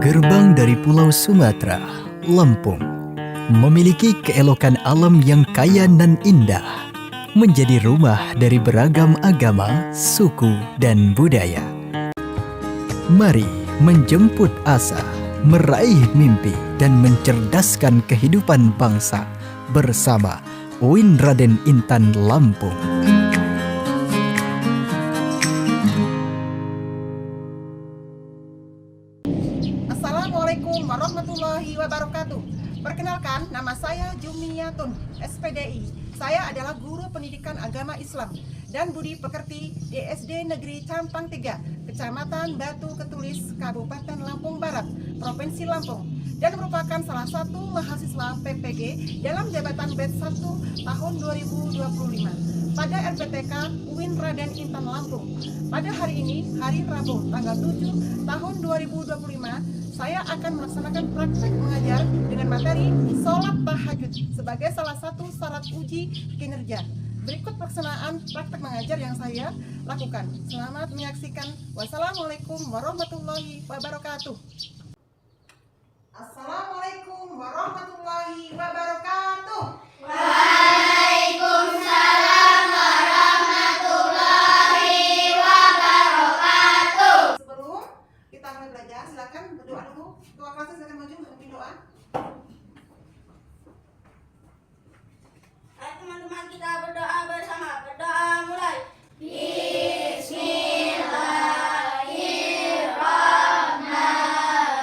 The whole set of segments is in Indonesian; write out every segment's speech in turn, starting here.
Gerbang dari Pulau Sumatera, Lampung, memiliki keelokan alam yang kaya dan indah, menjadi rumah dari beragam agama, suku, dan budaya. Mari menjemput asa, meraih mimpi, dan mencerdaskan kehidupan bangsa bersama UIN Raden Intan Lampung. Assalamualaikum warahmatullahi wabarakatuh. Perkenalkan, nama saya Jumiatun, SPDI. Saya adalah guru pendidikan agama Islam dan budi pekerti di SD Negeri Campang 3, Kecamatan Batu Ketulis, Kabupaten Lampung Barat, Provinsi Lampung, dan merupakan salah satu mahasiswa PPG dalam jabatan batch 1 tahun 2025 pada RPTK UIN Raden Intan Lampung. Pada hari ini, hari Rabu, tanggal 7 tahun 2025, saya akan melaksanakan praktek mengajar dengan materi sholat tahajud sebagai salah satu syarat uji kinerja. Berikut pelaksanaan praktek mengajar yang saya lakukan. Selamat menyaksikan. Wassalamualaikum warahmatullahi wabarakatuh. Assalamualaikum warahmatullahi wabarakatuh. Waalaikumsalam warahmatullahi wabarakatuh. Sebelum kita mulai belajar, silakan berdoa dulu. Doa kelasnya silakan maju memimpin doa. Ayo teman-teman, kita berdoa bersama. Berdoa mulai. Bismillahirrahmanirrahim.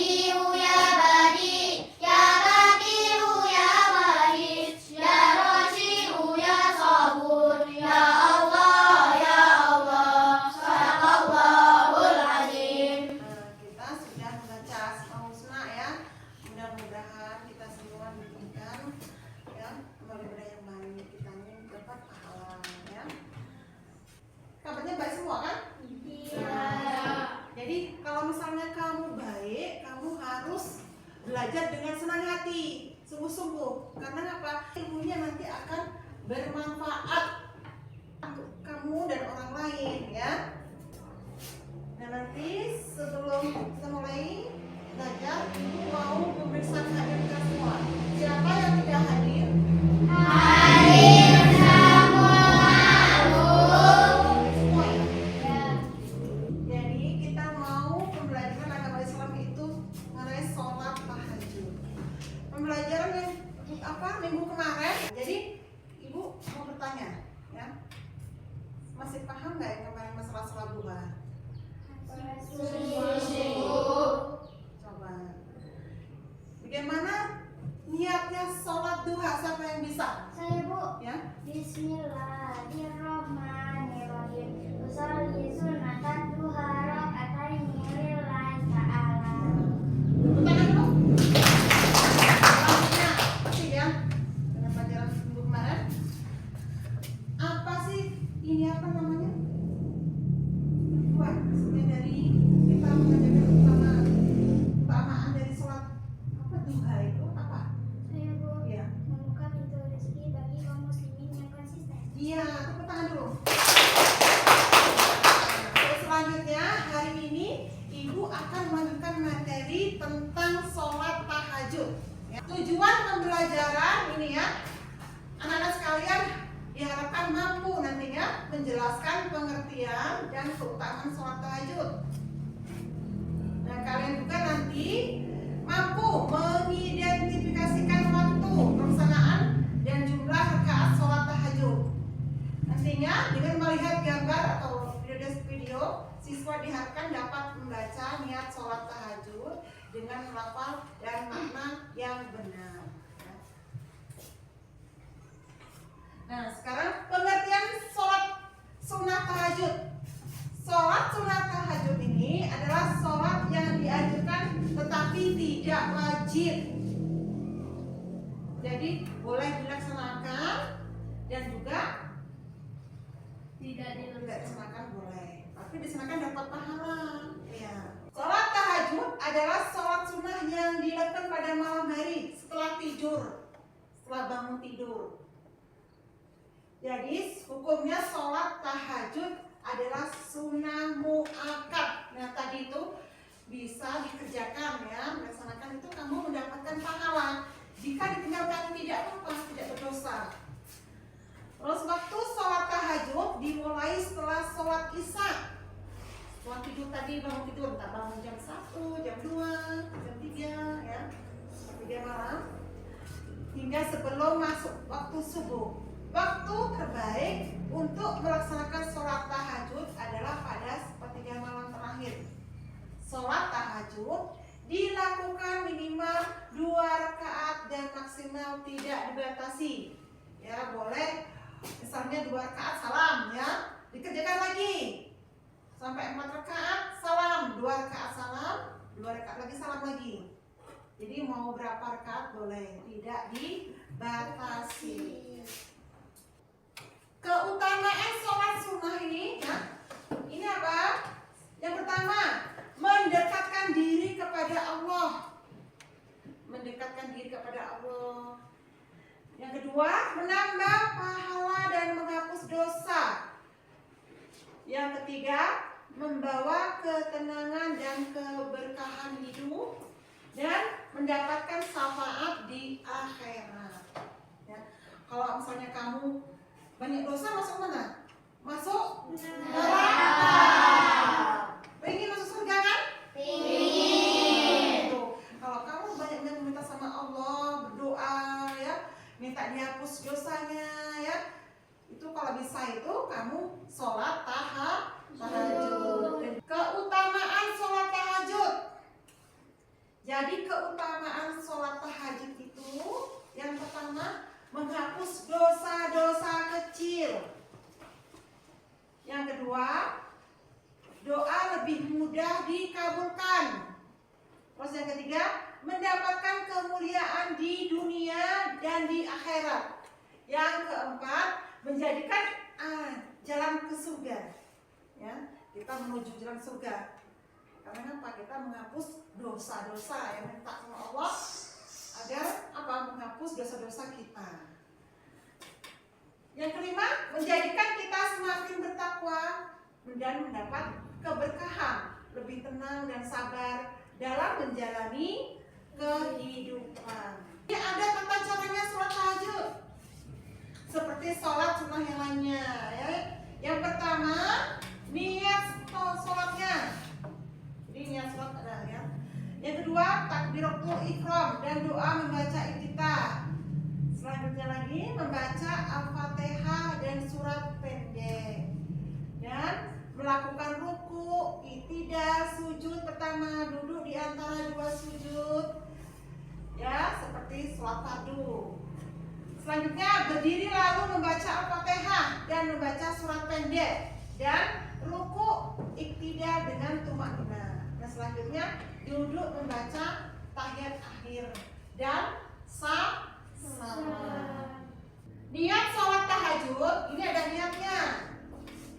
بديع يا بديع يا بديع يا واحد يا رشيد يا صبور يا الله ya Allah Sadaqallahul Azim. Kita sudah membaca Asmaul Husna ya. Mudah-mudahan kita semua diberikan ya ibadah yang baik, kita ini dapat pahala ya. Kabarnya baik semua kan? Jadi kalau misalnya kamu baik, kamu harus belajar dengan senang hati, sungguh-sungguh. Karena apa? Ilmunya nanti akan bermanfaat untuk kamu dan orang lain ya. Nah nanti sebelum kita mulai belajar, ibu mau memeriksa kehadiran kita semua. Siapa yang tidak hadir? Hadir semua Semua ya. Jadi kita mau pembelajaran agama Islam itu mengenai sholat tahajud. Pembelajaran yang minggu kemarin. Jadi ibu mau bertanya, ya, masih paham nggak yang kemarin masalah sholat duha? Coba. Bagaimana niatnya sholat duha? Siapa yang bisa? Saya Bu. Ya. Bismillahirrahmanirrahim. Usolli sunatan duha raka'ataini lillahi ta'ala. Tangan dulu. Selanjutnya, masih ya dengan pelajaran minggu kemarin. Apa sih ini apa namanya? Buat sebenarnya dari kita mengajarkan utamaan dari sholat apa duha itu apa? Saya Bu. Ya. Membuka pintu rezeki bagi kaum muslimin yang konsisten. Iya, tepuk tangan dulu. Terus selanjutnya hari ini ibu akan melanjutkan materi tentang sholat tahajud. Ya. Tujuan pembelajaran ini ya, anak-anak sekalian diharapkan mampu nantinya menjelaskan pengertian dan keutamaan sholat tahajud. Nah kalian juga nanti mampu mengidentifikasikan waktu pelaksanaan dan jumlah rakaat sholat tahajud. Nantinya dengan melihat gambar atau video, siswa diharapkan dapat membaca niat sholat tahajud dengan lafal dan makna yang benar. Nah sekarang pengertian sholat sunnah tahajud. Sholat sunnah tahajud ini adalah sholat yang dianjurkan tetapi tidak wajib. Jadi boleh dilaksanakan dan juga tidak dilaksanakan boleh. Tapi dilaksanakan dapat pahala. Ya. Sholat tahajud adalah sholat sunnah yang dilakukan pada malam hari setelah tidur, setelah bangun tidur. Jadi hukumnya sholat tahajud adalah sunnah muakkad. Nah tadi itu bisa dikerjakan ya, melaksanakan itu kamu mendapatkan pahala. Jika ditinggalkan tidak apa-apa, tidak berdosa. Terus waktu sholat tahajud dimulai setelah sholat isya. Setelah tidur tadi bangun tidur, entah bangun jam 1, jam 2, jam 3 ya, 3 malam, hingga sebelum masuk waktu subuh. Waktu terbaik untuk melaksanakan sholat tahajud adalah pada sepertiga malam terakhir. Sholat tahajud dilakukan minimal 2 rakaat dan maksimal tidak dibatasi. Ya boleh, misalnya 2 rakaat salam ya, dikerjakan lagi sampai 4 rakaat salam, 2 rakaat salam, 2 rakaat lagi salam lagi. Jadi mau berapa rakaat boleh, tidak dibatasi. Keutamaan sholat sunnah ini, nah, ini apa? Yang pertama, mendekatkan diri kepada Allah. Mendekatkan diri kepada Allah. Yang kedua, menambah pahala dan menghapus dosa. Yang ketiga, membawa ketenangan dan keberkahan hidup dan mendapatkan syafaat di akhirat. Ya. Kalau misalnya kamu banyak dosa, masuk mana? Masuk neraka. Pengen masuk surga kan? Pengen. Kalau kamu banyak meminta sama Allah, berdoa ya, minta dihapus dosanya ya, itu kalau bisa itu kamu sholat tahajud. Keutamaan sholat tahajud. Jadi keutamaan sholat tahajud itu yang pertama menghapus dosa-dosa kecil. Yang kedua, doa lebih mudah dikabulkan. Terus yang ketiga, mendapatkan kemuliaan di dunia dan di akhirat. Yang keempat, menjadikan jalan ke surga. Ya, kita menuju jalan surga. Karena apa? Kita menghapus dosa-dosa yang minta sama Allah agar apa? Menghapus dosa-dosa kita. Yang kelima, menjadikan kita semakin bertakwa dan mendapat keberkahan, lebih tenang dan sabar dalam menjalani kehidupan. Ini ada tata caranya sholat tahajud, seperti sholat sunnah yang lainnya. Ya. Yang pertama, niat sholatnya. Jadi niat sholat ada ya. Yang kedua, takbiratul ihram dan doa membaca iftitah. Selanjutnya lagi membaca Al-Fatihah dan surat pendek. Dan melakukan ruku, i'tidal, sujud pertama, duduk di antara dua sujud. Ya, seperti sholat fardu. Selanjutnya berdiri lalu membaca Al-Fatihah dan membaca surat pendek. Dan ruku, i'tidal dengan tumakninah. Dan selanjutnya duduk membaca tahiyat akhir dan salam. Niat sholat tahajud ini ada niatnya.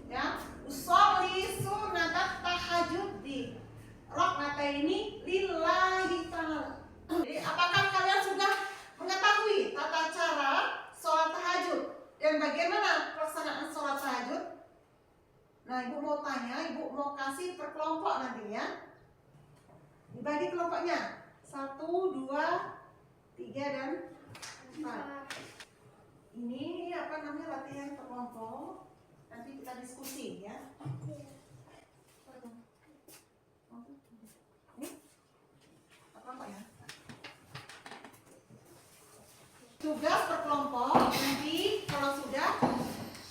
Ya, usolli sunnatat tahajud di raka'ataini lillahi ta'ala. Jadi apakah kalian sudah mengetahui tata cara sholat tahajud dan bagaimana pelaksanaan sholat tahajud? Nah, ibu mau tanya, ibu mau kasih per kelompok nanti ya. Dibagi kelompoknya 1, 2, 3 dan 4. Ini apa namanya latihan per kelompok. Nanti kita diskusi ya. Ini apa ya? Tugas per kelompok nanti kalau sudah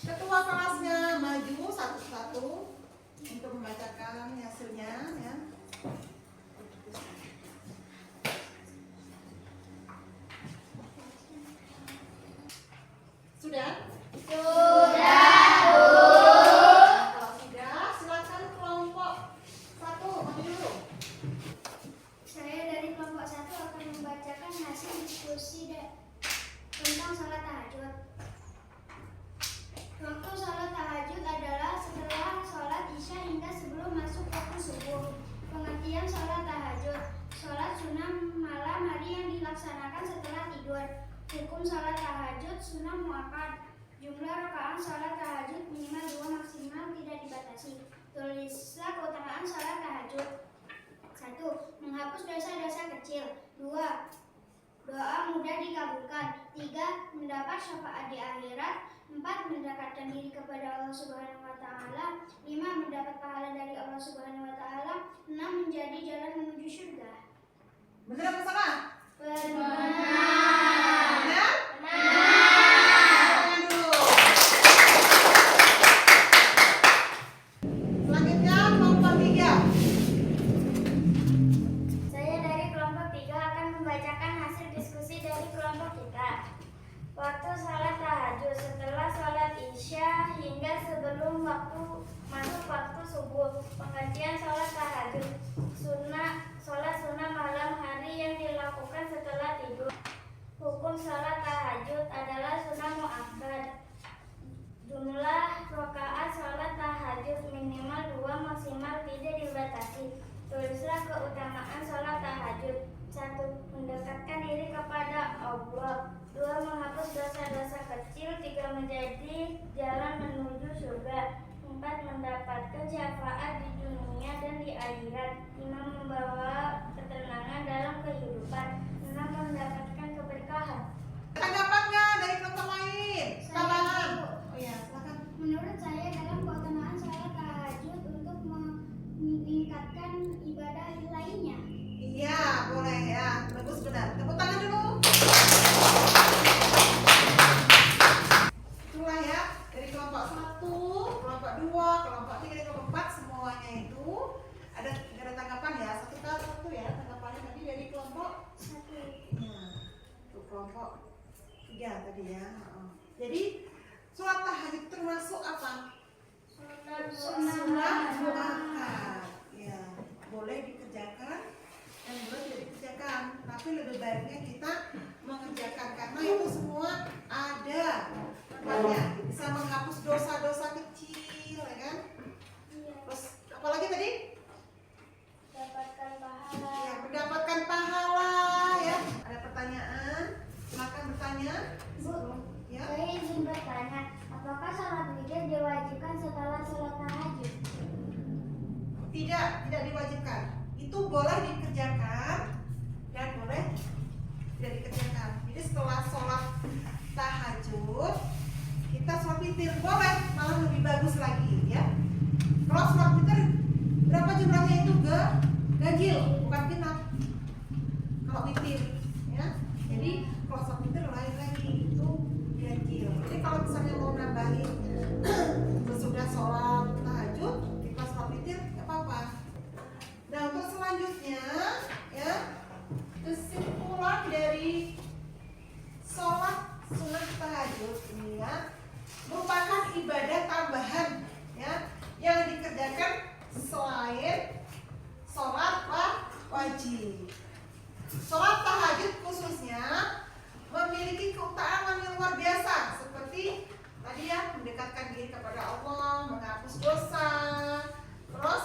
ketua kelasnya maju satu-satu untuk membacakan hasilnya ya. Sudah? Kalau sudah, silakan kelompok 1 maju dulu. Saya dari kelompok 1 akan membacakan hasil diskusi tentang sholat tahajud. Waktu sholat tahajud adalah setelah sholat isya hingga sebelum masuk waktu subuh. Pengertian sholat tahajud: sholat sunnah malam hari yang dilaksanakan setelah tidur. Hukum sholat tahajud sunnah muakkad. Jumlah rakaat sholat tahajud minimal 2, maksimal tidak dibatasi. Tulislah keutamaan sholat tahajud. 1. Menghapus dosa-dosa kecil. 2. Doa mudah dikabulkan. 3. Mendapat syafaat di akhirat. 4. Mendekatkan diri kepada Allah Subhanahu wa taala. 5. Mendapat pahala dari Allah Subhanahu wa taala. 6. Menjadi jalan menuju surga. Benar apa salah? Benar. Tangan dulu. Selanjutnya kelompok 3. Saya dari kelompok 3 akan membacakan hasil diskusi dari kelompok kita. Waktu sholat tahajud setelah sholat isya hingga sebelum masuk waktu subuh. Pengertian sholat tahajud: sholat sunnah malam hari yang dilakukan setelah tidur. Hukum sholat tahajud adalah sunnah muakkad. Jumlah rakaat sholat tahajud minimal 2, maksimal tidak dibatasi. Tulislah keutamaan sholat tahajud. 1. Mendekatkan diri kepada Allah. 2. Menghapus dosa-dosa kecil. 3. Menjadi jalan menuju surga. 4. Mendapatkan syafaat di dunia dan di akhirat. 5. Membawa ketenangan dalam kehidupan. 6. Mendapatkan keberkahan. Tanggapannya dari kelompok lain. Tambahan. Oh iya, silakan. Menurut saya dalam keutamaan sholat tahajud untuk meningkatkan ibadah lainnya. Iya, boleh ya. Bagus benar. Tepuk tangan dulu. Itulah ya, dari kelompok 1, kelompok 2, kelompok 3, kelompok 4 semuanya itu ada tanggapan ya. Satu ya tanggapannya tadi dari kelompok tadi ya. Jadi sholat tahajud termasuk apa? Sunnah muakkad. Ya, boleh dikerjakan dan boleh tidak dikerjakan. Tapi lebih baiknya kita mengerjakan karena itu semua ada manfaatnya. Bisa menghapus dosa-dosa kecil, ya kan? Terus apalagi tadi? Dapatkan pahala. Ya, mendapatkan pahala ya. Ada pertanyaan? Silakan bertanya. Ya. Saya izin bertanya, apakah sholat witir diwajibkan setelah sholat tahajud? Tidak diwajibkan. Itu boleh dikerjakan dan boleh tidak dikerjakan. Jadi setelah sholat tahajud kita sholat witir boleh, malah lebih bagus lagi ya. Kalau sholat witir berapa jumlahnya itu? Ganjil, bukan genap. Kalau witir ya. Jadi kalau sholat witir lain lagi itu ganjil. Jadi kalau misalnya mau nambahin sesudah sholat tahajud kita sholat witir nggak apa-apa. Nah untuk selanjutnya ya, kesimpulan dari sholat sunnah tahajud ini ya merupakan ibadah tambahan ya yang dikerjakan selain sholat wajib. Sholat tahajud khususnya memiliki keutamaan yang luar biasa seperti tadi ya, mendekatkan diri kepada Allah, menghapus dosa, terus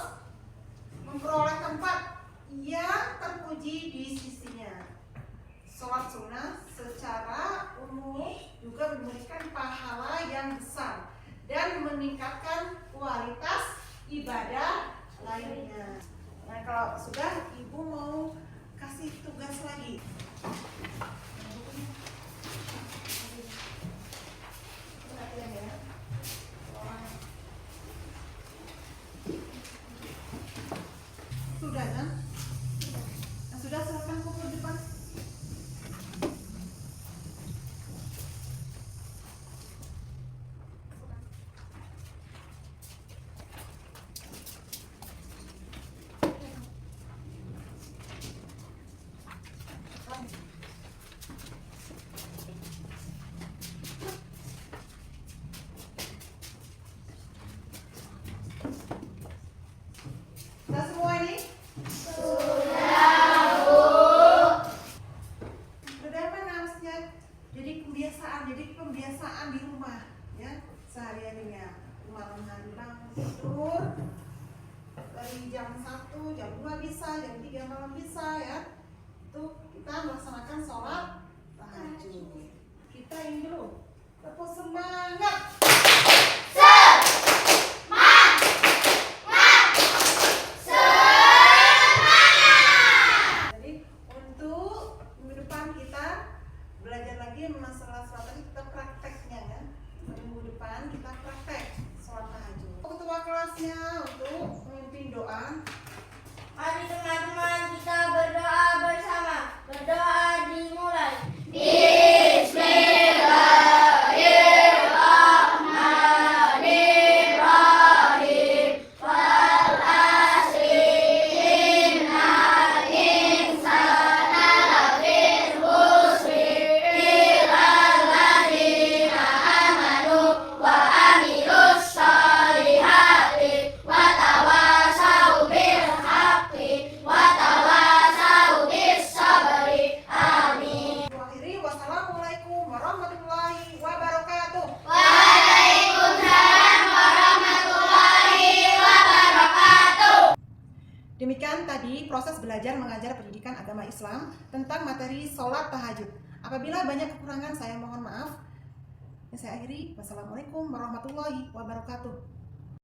memperoleh tempat yang terpuji di sisinya. Sholat sunnah secara umum juga memberikan pahala yang besar dan meningkatkan kualitas ibadah lainnya. Nah kalau sudah, ibu mau kasih tugas lagi. Perhatian ya. Sudah kan? Nah, sudah silakan kumpul di depan. Sudah semua ini? Bagaimana maksudnya? Jadi pembiasaan di rumah ya sehari-harinya. Malam hari bangun tidur dari jam 1, jam 2 bisa, jam 3 malam bisa ya. Itu kita melaksanakan sholat tahajud. Kita ini dulu tepuk semangat. Jadi untuk minggu depan kita belajar lagi masalah sholat tadi, kita prakteknya kan. Minggu depan kita praktek sholat tahajud. Ketua kelasnya untuk memimpin doa. Mari teman-teman kita berdoa bersama. Berdoa dimulai. Akhiri, wassalamualaikum warahmatullahi wabarakatuh. Demikian tadi proses belajar mengajar pendidikan agama Islam tentang materi sholat tahajud. Apabila banyak kekurangan saya mohon maaf. Saya akhiri. Wassalamualaikum warahmatullahi wabarakatuh.